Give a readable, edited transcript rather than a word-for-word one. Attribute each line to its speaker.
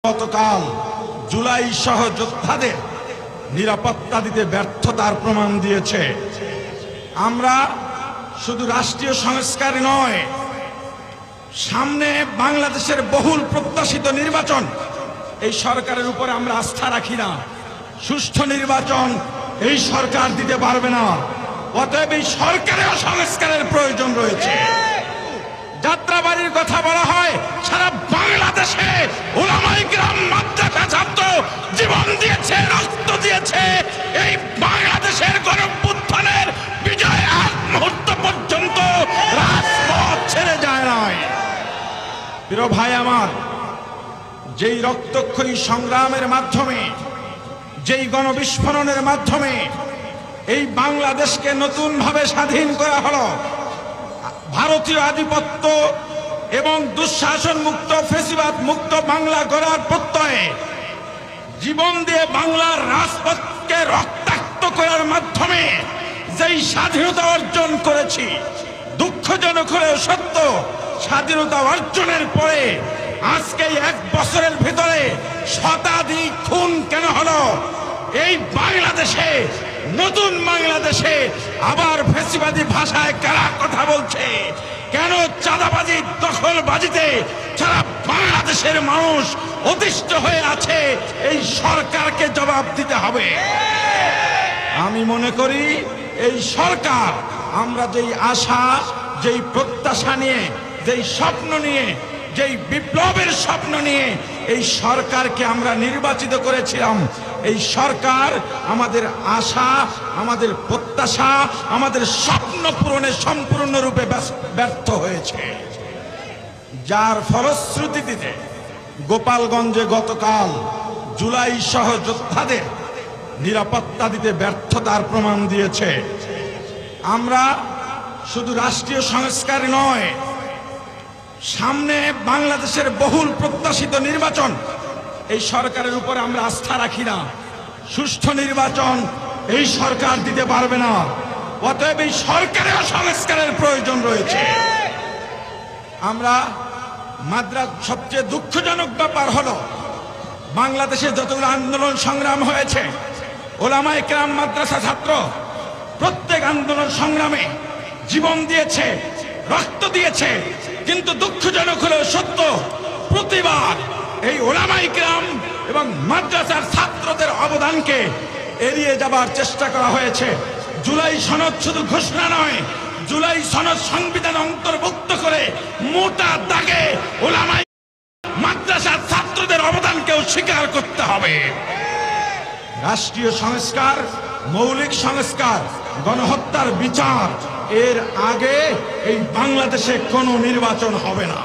Speaker 1: গতকাল জুলাই সহ যোদ্ধাদের নিরাপত্তা দিতে ব্যর্থতার প্রমাণ দিয়েছে। আমরা শুধু রাষ্ট্রীয় সংস্কার নয়, সামনে বাংলাদেশের বহুল প্রত্যাশিত নির্বাচন, এই সরকারের উপরে আমরা আস্থা রাখি না। সুষ্ঠু নির্বাচন এই সরকার দিতে পারবে না। অতএব এই সরকারেও সংস্কারের প্রয়োজন রয়েছে। যাত্রাবাড়ির কথা বলা হয়, সারা বাংলাদেশে উলামায়ে কেরাম মাদ্রাসা ছাত্র জীবন দিয়েছে, রক্ত দিয়েছে। এই বাংলাদেশের গণঅভ্যুত্থানের বিজয় আগ মুহূর্ত পর্যন্ত রাজপথ ছেড়ে যায় নাই। প্রিয় ভাই আমার, যেই রক্তক্ষয়ী সংগ্রামের মাধ্যমে, যেই গণবিস্ফোরণের মাধ্যমে এই বাংলাদেশকে নতুনভাবে স্বাধীন করা হলো, ভারতীয় আধিপত্য এবং দুঃশাসন মুক্ত, ফ্যাসিবাদ মুক্ত বাংলা গড়ার প্রত্যয়ে জীবন দিয়ে বাংলার রাজপথকে রক্তাক্ত করার মাধ্যমে যেই স্বাধীনতা অর্জন করেছি, দুঃখজনক হলেও সত্য, স্বাধীনতা অর্জনের পরে আজকে এক বছরের ভিতরে শতাধিক খুন কেন হলো? এই বাংলাদেশে, নতুন বাংলাদেশে আবার ফ্যাসিবাদী ভাষায় কারা কথা বলছে? কেন চাঁদাবাজি, দখলবাজিতে সারা বাংলাদেশের মানুষ অতিষ্ঠ হয়ে আছে? এই সরকারকে জবাব দিতে হবে। আমি মনে করি এই সরকার, আমরা যেই আশা, যেই প্রত্যাশা নিয়ে, যেই স্বপ্ন নিয়ে, যেই বিপ্লবের স্বপ্ন নিয়ে এই সরকারকে আমরা নির্বাচিত করেছিলাম, এই সরকার আমাদের আশা, আমাদের প্রত্যাশা, আমাদের স্বপ্ন পূরণে সম্পূর্ণরূপে ব্যর্থ হয়েছে। যার ফলশ্রুতিতে গোপালগঞ্জে গতকাল জুলাই সহ যোদ্ধাদের নিরাপত্তা দিতে ব্যর্থতার প্রমাণ দিয়েছে। আমরা শুধু রাষ্ট্রীয় সংস্কার নয়, সামনে বাংলাদেশের বহুল প্রত্যাশিত নির্বাচন, এই সরকারের উপরে আমরা আস্থা রাখি না। সুষ্ঠু নির্বাচন এই সরকার দিতে পারবে না। অতএব এই সরকারেও সংস্কারের প্রয়োজন রয়েছে। আমরা সবচেয়ে দুঃখজনক ব্যাপার হলো, বাংলাদেশে যতগুলো আন্দোলন সংগ্রাম হয়েছে, উলামায়ে কেরাম মাদ্রাসা ছাত্র প্রত্যেক আন্দোলন সংগ্রামে জীবন দিয়েছে, রক্ত দিয়েছে। কিন্তু দুঃখজনক হলেও সত্য, প্রতিবার এই উলামায়ে কেরাম এবং মাদ্রাসার ছাত্রদের অবদানকে এড়িয়ে যাবার চেষ্টা করা হয়েছে। জুলাই সনদ শুধু ঘোষণা নয়, জুলাই সনদ সংবিধান অন্তর্ভুক্ত করে মোটা দাগে উলামায়ে মাদ্রাসার ছাত্রদের অবদানকেও স্বীকার করতে হবে। রাষ্ট্রীয় সংস্কার, মৌলিক সংস্কার, গণহত্যার বিচার, এর আগে এই বাংলাদেশে কোনো নির্বাচন হবে না।